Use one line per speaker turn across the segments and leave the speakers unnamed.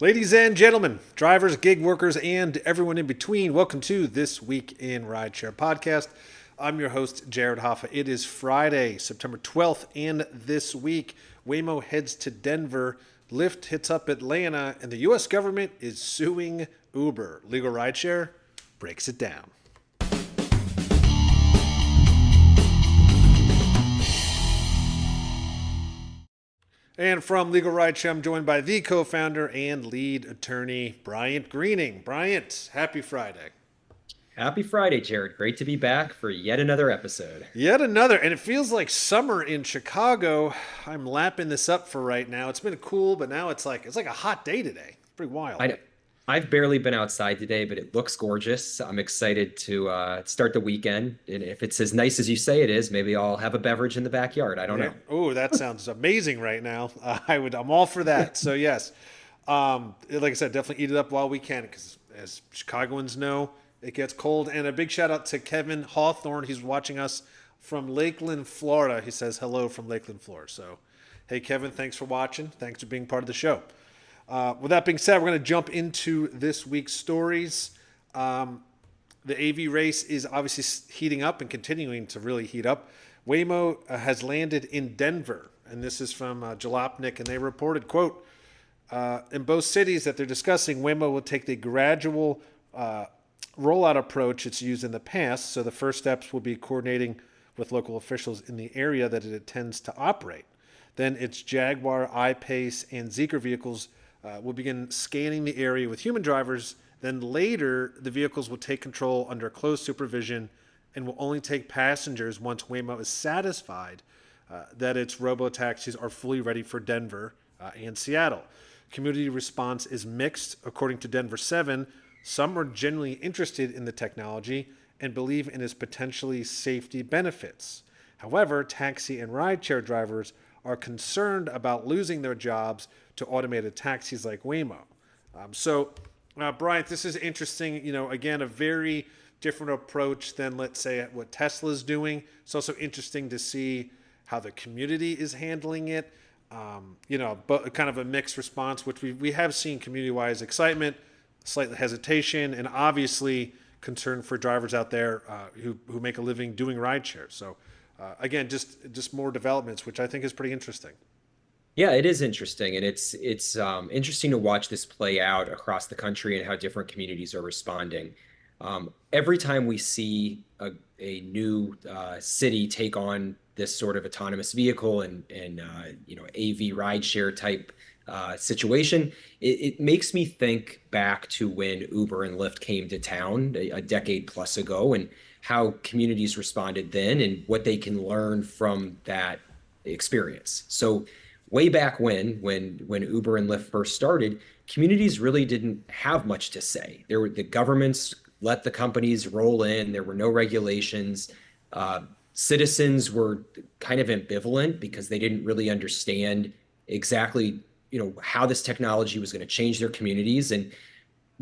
Ladies and gentlemen, drivers, gig workers, and everyone in between, welcome to This Week in Rideshare podcast. I'm your host, Jared Hoffa. It is Friday, September 12th, and this week, Waymo heads to Denver, Lyft hits up Atlanta, and the U.S. government is suing Uber. LegalRideshare breaks it down. And from LegalRideshare, I'm joined by the co-founder and lead attorney, Bryant Greening. Bryant, happy Friday.
Happy Friday, Jared. Great to be back for yet another episode.
Yet another, and it feels like summer in Chicago. I'm lapping this up for right now. It's been cool, but now it's like a hot day today. It's pretty wild.
I know. I've barely been outside today, but it looks gorgeous. I'm excited to start the weekend. And if it's as nice as you say it is, maybe I'll have a beverage in the backyard. I don't
Yeah.
know.
Oh, that sounds amazing right now. I'm all for that. So yes, like I said, definitely eat it up while we can, because as Chicagoans know, it gets cold. And a big shout out to Kevin Hawthorne. He's watching us from Lakeland, Florida. He says hello from Lakeland, Florida. So, hey, Kevin, thanks for watching. Thanks for being part of the show. With that being said, we're going to jump into this week's stories. The AV race is obviously heating up and continuing to really heat up. Waymo has landed in Denver, and this is from Jalopnik, and they reported, quote, in both cities that they're discussing, Waymo will take the gradual rollout approach it's used in the past. So the first steps will be coordinating with local officials in the area that it intends to operate. Then its Jaguar, I-Pace, and Zeekr vehicles will begin scanning the area with human drivers. Then later, the vehicles will take control under close supervision and will only take passengers once Waymo is satisfied that its robo-taxis are fully ready for Denver and Seattle. Community response is mixed. According to Denver 7, some are genuinely interested in the technology and believe in its potentially safety benefits. However, taxi and rideshare drivers are concerned about losing their jobs to automated taxis like Waymo. Bryant, this is interesting. Again, a very different approach than, let's say, what Tesla's doing. It's also interesting to see how the community is handling it. But kind of a mixed response, which we have seen community-wise excitement, slight hesitation, and obviously concern for drivers out there who make a living doing rideshare. So, again, just more developments, which I think is pretty interesting.
Yeah, it is interesting, and it's interesting to watch this play out across the country and how different communities are responding. Every time we see a new city take on this sort of autonomous vehicle and AV rideshare type situation, it makes me think back to when Uber and Lyft came to town a decade plus ago, and how communities responded then and what they can learn from that experience. So way back when Uber and Lyft first started, communities really didn't have much to say. The governments let the companies roll in. There were no regulations. Citizens were kind of ambivalent because they didn't really understand exactly, how this technology was going to change their communities. And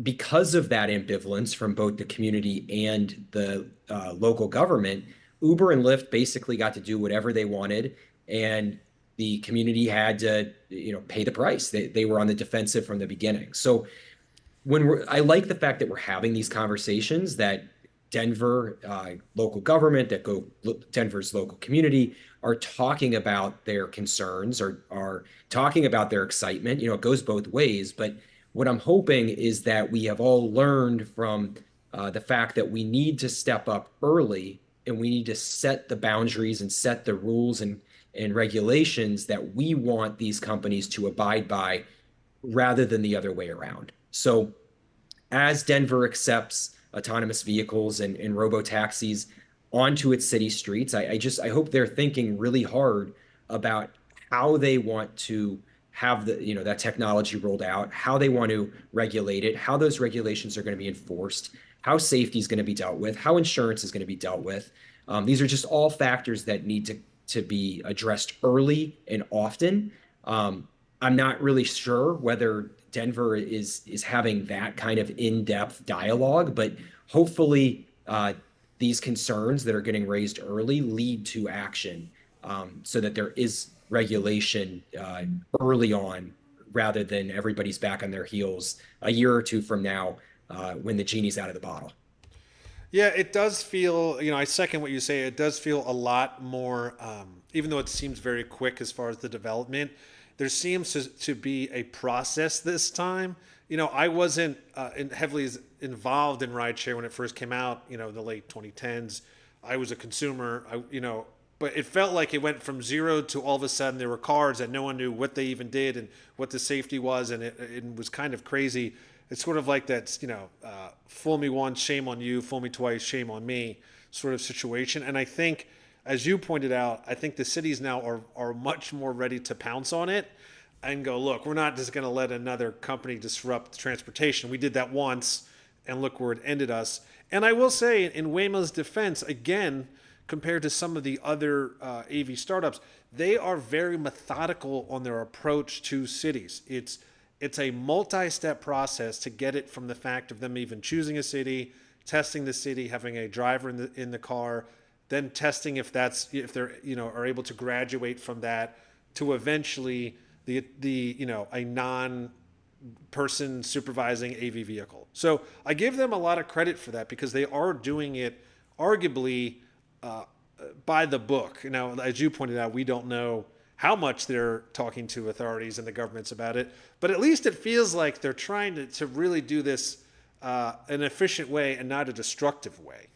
because of that ambivalence from both the community and the local government, Uber and Lyft basically got to do whatever they wanted, and the community had to, pay the price. They were on the defensive from the beginning. So I like the fact that we're having these conversations, that Denver local government, Denver's local community are talking about their concerns, or are talking about their excitement. It goes both ways, but what I'm hoping is that we have all learned from the fact that we need to step up early, and we need to set the boundaries and set the rules and regulations that we want these companies to abide by, rather than the other way around. So as Denver accepts autonomous vehicles and robo-taxis onto its city streets, I hope they're thinking really hard about how they want to have that technology rolled out, how they want to regulate it, how those regulations are going to be enforced, how safety is going to be dealt with, how insurance is going to be dealt with. These are just all factors that need to be addressed early and often. I'm not really sure whether Denver is having that kind of in-depth dialogue, but hopefully these concerns that are getting raised early lead to action, so that there is regulation early on, rather than everybody's back on their heels a year or two from now when the genie's out of the bottle.
Yeah, it does feel, I second what you say. It does feel a lot more, even though it seems very quick as far as the development, there seems to be a process this time. I wasn't heavily involved in rideshare when it first came out, in the late 2010s. I was a consumer, but it felt like it went from zero to all of a sudden there were cars that no one knew what they even did and what the safety was. And it was kind of crazy. It's sort of like that, fool me once, shame on you, fool me twice, shame on me sort of situation. And I think, as you pointed out, I think the cities now are much more ready to pounce on it and go, look, we're not just going to let another company disrupt transportation. We did that once, and look where it ended us. And I will say, in Waymo's defense, again, compared to some of the other AV startups, they are very methodical on their approach to cities. It's a multi-step process to get it from the fact of them even choosing a city, testing the city, having a driver in the car, then testing if they're are able to graduate from that to eventually a non-person supervising AV vehicle. So I give them a lot of credit for that because they are doing it arguably by the book. Now, as you pointed out, we don't know how much they're talking to authorities and the governments about it, but at least it feels like they're trying to really do this an efficient way and not a destructive way.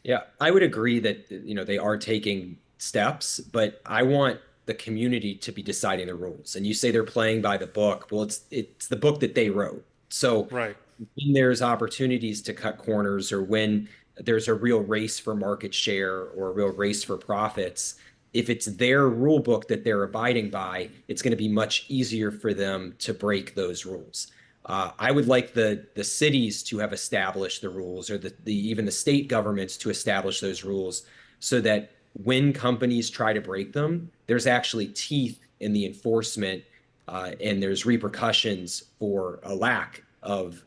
Yeah, I would agree that they are taking steps, but I want the community to be deciding the rules. And you say they're playing by the book. Well, it's the book that they wrote. So
Right.
when there's opportunities to cut corners or when there's a real race for market share or a real race for profits, if it's their rule book that they're abiding by, it's going to be much easier for them to break those rules. I would like the cities to have established the rules, or even the state governments to establish those rules, so that when companies try to break them, there's actually teeth in the enforcement, and there's repercussions for a lack of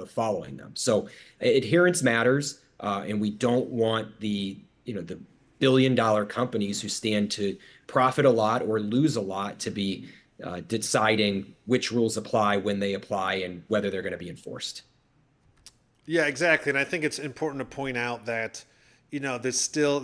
following them. So adherence matters, and we don't want the billion-dollar companies who stand to profit a lot or lose a lot to be deciding which rules apply, when they apply, and whether they're going to be enforced.
Yeah, exactly. And I think it's important to point out that, there's still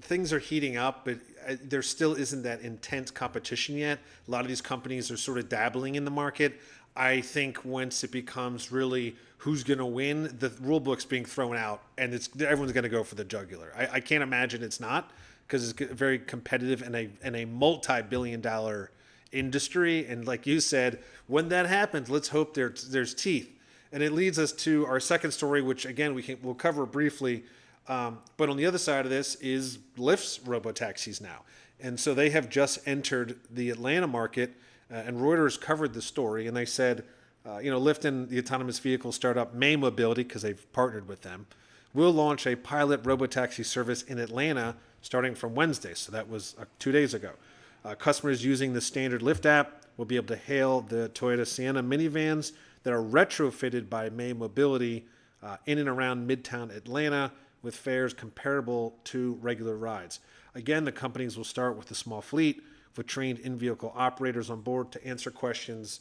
things are heating up, but there still isn't that intense competition yet. A lot of these companies are sort of dabbling in the market. I think once it becomes really who's going to win, the rule book's being thrown out, and everyone's going to go for the jugular. I can't imagine it's not, because it's very competitive in a multi-billion-dollar industry. And like you said, when that happens, let's hope there's teeth. And it leads us to our second story, which again we'll cover briefly. But on the other side of this is Lyft's robotaxis now, and so they have just entered the Atlanta market. And Reuters covered the story, and they said, Lyft and the autonomous vehicle startup May Mobility, because they've partnered with them, will launch a pilot robotaxi service in Atlanta starting from Wednesday. So that was 2 days ago. Customers using the standard Lyft app will be able to hail the Toyota Sienna minivans that are retrofitted by May Mobility in and around Midtown Atlanta, with fares comparable to regular rides. Again, the companies will start with a small fleet with trained in-vehicle operators on board to answer questions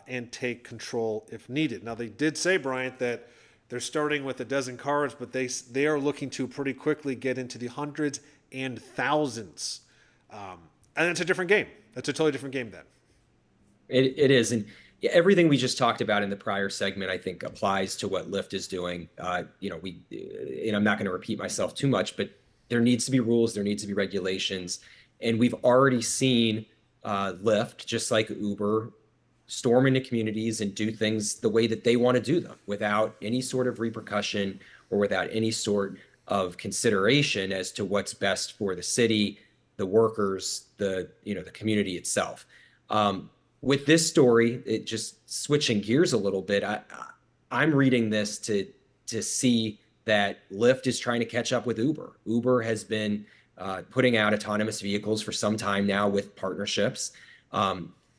and take control if needed. Now, they did say, Bryant, that they're starting with a dozen cars, but they are looking to pretty quickly get into the hundreds and thousands. And it's a different game. That's a totally different game then.
It is. And everything we just talked about in the prior segment, I think, applies to what Lyft is doing. And I'm not going to repeat myself too much, but there needs to be rules, there needs to be regulations. And we've already seen Lyft, just like Uber, storm into communities and do things the way that they want to do them, without any sort of repercussion or without any sort of consideration as to what's best for the city, the workers, the community itself. With this story, it just switching gears a little bit. I'm reading this to see that Lyft is trying to catch up with Uber. Uber has been putting out autonomous vehicles for some time now with partnerships.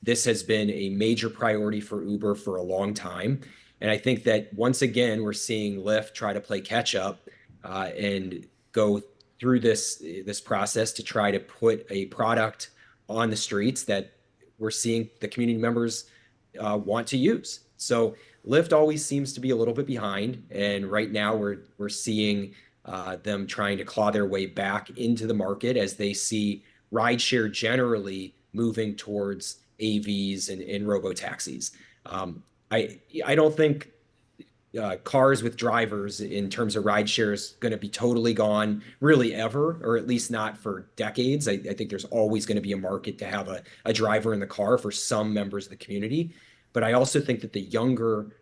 This has been a major priority for Uber for a long time. And I think that once again, we're seeing Lyft try to play catch up and go through this process to try to put a product on the streets that we're seeing the community members want to use. So Lyft always seems to be a little bit behind, and right now we're seeing them trying to claw their way back into the market as they see rideshare generally moving towards AVs and robo taxis. I don't think cars with drivers in terms of rideshare is going to be totally gone really ever, or at least not for decades. I think there's always going to be a market to have a driver in the car for some members of the community. But I also think that the younger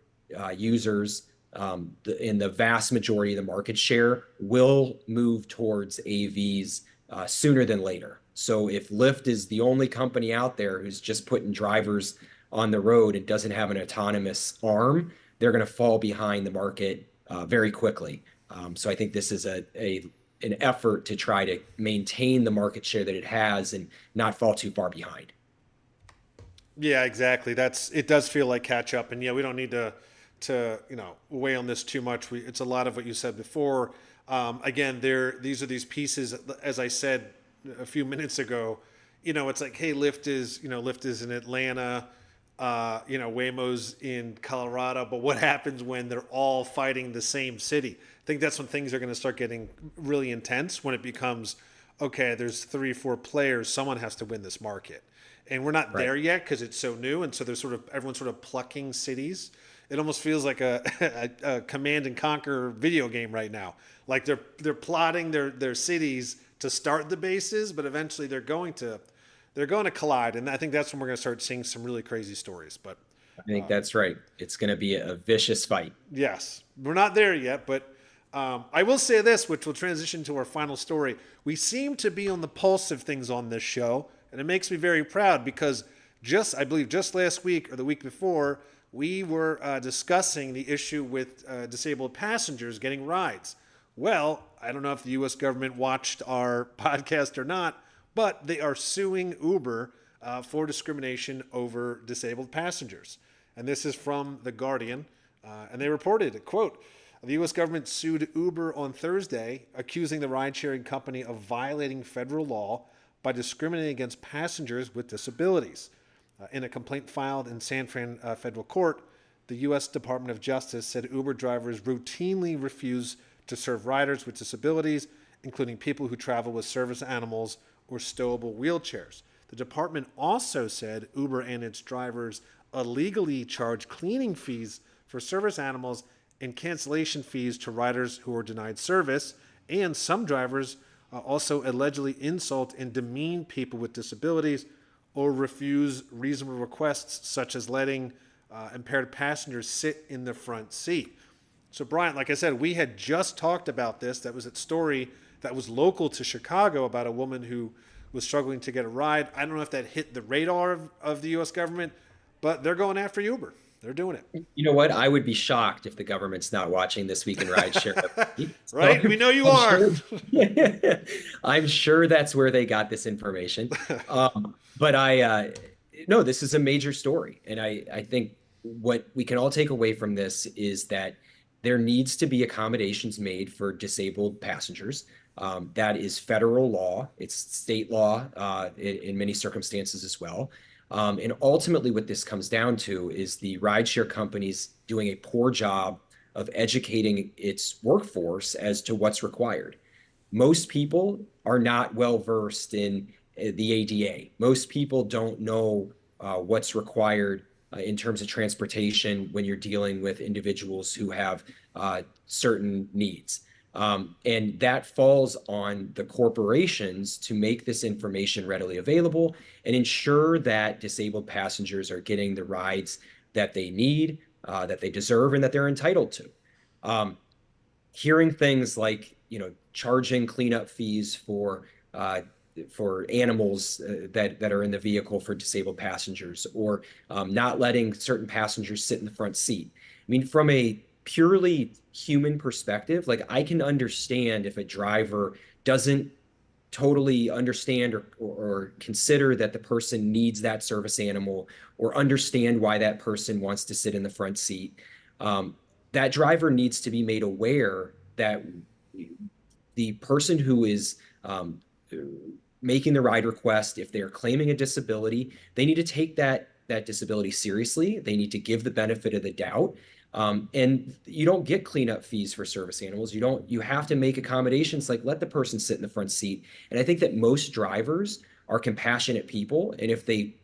users in the vast majority of the market share will move towards AVs sooner than later. So if Lyft is the only company out there who's just putting drivers on the road and doesn't have an autonomous arm, they're going to fall behind the market very quickly. So I think this is an effort to try to maintain the market share that it has and not fall too far behind.
Yeah, exactly. It does feel like catch up, and yeah, we don't need to weigh on this too much. It's a lot of what you said before. Again, these are these pieces, as I said a few minutes ago. It's like, hey, Lyft is in Atlanta. Waymo's in Colorado, but what happens when they're all fighting the same city? I think that's when things are going to start getting really intense, when it becomes, okay, there's 3, 4 players. Someone has to win this market. And we're not
Right.
there yet because it's so new. And so everyone's sort of plucking cities. It almost feels like a command and conquer video game right now. Like they're plotting their cities to start the bases, but eventually they're going to collide, and I think that's when we're going to start seeing some really crazy stories. But
I think that's right. It's going to be a vicious fight.
yes, we're not there yet. But I will say this, which will transition to our final story. We seem to be on the pulse of things on this show, and it makes me very proud because I believe just last week or the week before, we were discussing the issue with disabled passengers getting rides. Well, I don't know if the U.S. government watched our podcast or not, but they are suing Uber for discrimination over disabled passengers. And this is from The Guardian. And they reported, quote, the U.S. government sued Uber on Thursday, accusing the ride-sharing company of violating federal law by discriminating against passengers with disabilities. In a complaint filed in San Fran federal court, the U.S. Department of Justice said Uber drivers routinely refuse to serve riders with disabilities, including people who travel with service animals or stowable wheelchairs. The department also said Uber and its drivers illegally charge cleaning fees for service animals and cancellation fees to riders who are denied service, and some drivers also allegedly insult and demean people with disabilities or refuse reasonable requests such as letting impaired passengers sit in the front seat. So Brian, like I said, we had just talked about this. That was a story that was local to Chicago about a woman who was struggling to get a ride. I don't know if that hit the radar of the U.S. government, but they're going after Uber. They're doing it.
You know what? I would be shocked if the government's not watching This Week in Rideshare. So
Right? We know you
I'm
are.
sure, I'm sure that's where they got this information. But no, this is a major story. And I think what we can all take away from this is that there needs to be accommodations made for disabled passengers. That is federal law. It's state law in many circumstances as well. And ultimately, what this comes down to is the rideshare companies doing a poor job of educating its workforce as to what's required. Most people are not well versed in the ADA. Most people don't know what's required in terms of transportation when you're dealing with individuals who have certain needs. And that falls on the corporations to make this information readily available and ensure that disabled passengers are getting the rides that they need, that they deserve, and that they're entitled to. Hearing things like, charging cleanup fees for animals that are in the vehicle for disabled passengers, or not letting certain passengers sit in the front seat. I mean, from a purely human perspective, like I can understand if a driver doesn't totally understand or consider that the person needs that service animal or understand why that person wants to sit in the front seat. That driver needs to be made aware that the person who is making the ride request, if they're claiming a disability, they need to take that disability seriously. They need to give the benefit of the doubt. And you don't get cleanup fees for service animals. You have to make accommodations like let the person sit in the front seat. And I think that most drivers are compassionate people. And if they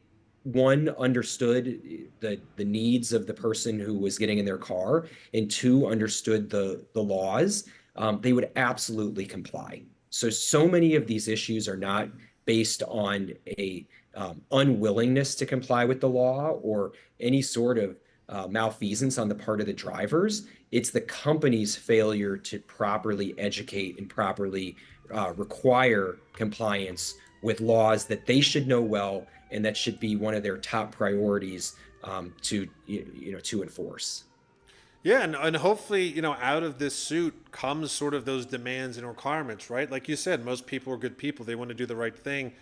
one understood the needs of the person who was getting in their car, and two understood the laws, they would absolutely comply. So many of these issues are not based on a unwillingness to comply with the law or any sort of malfeasance on the part of the drivers. It's the company's failure to properly educate and properly require compliance with laws that they should know well, and that should be one of their top priorities to enforce.
Yeah, and hopefully, out of this suit comes sort of those demands and requirements, right? Like you said, most people are good people. They want to do the right thing.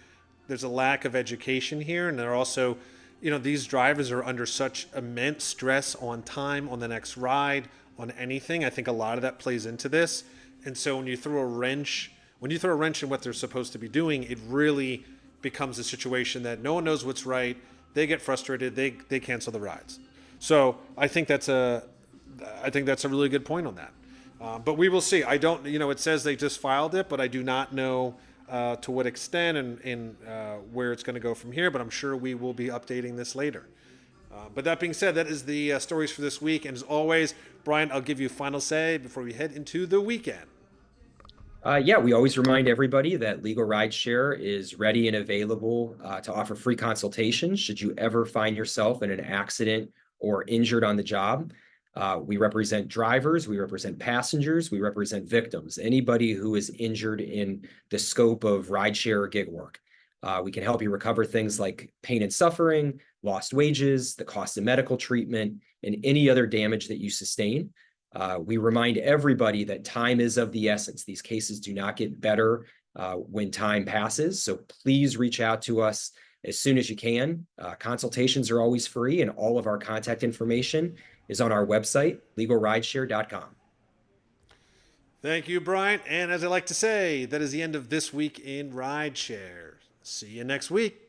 There's a lack of education here, and they're also, these drivers are under such immense stress on time, on the next ride, on anything. I think a lot of that plays into this. And so when you throw a wrench in what they're supposed to be doing, it really becomes a situation that no one knows what's right. They get frustrated. They cancel the rides. So I think that's a really good point on that. But we will see. I don't, it says they just filed it, but I do not know to what extent and where it's going to go from here. But I'm sure we will be updating this later. But that being said, that is the stories for this week. And as always, Brian, I'll give you a final say before we head into the weekend.
Yeah, we always remind everybody that Legal Rideshare is ready and available to offer free consultations should you ever find yourself in an accident or injured on the job. We represent drivers, we represent passengers, we represent victims, anybody who is injured in the scope of rideshare or gig work. We can help you recover things like pain and suffering, lost wages, the cost of medical treatment, and any other damage that you sustain. We remind everybody that time is of the essence. These cases do not get better when time passes. So please reach out to us as soon as you can. Consultations are always free, and all of our contact information is on our website, legalrideshare.com.
Thank you, Brian. And as I like to say, that is the end of this week in Rideshare. See you next week.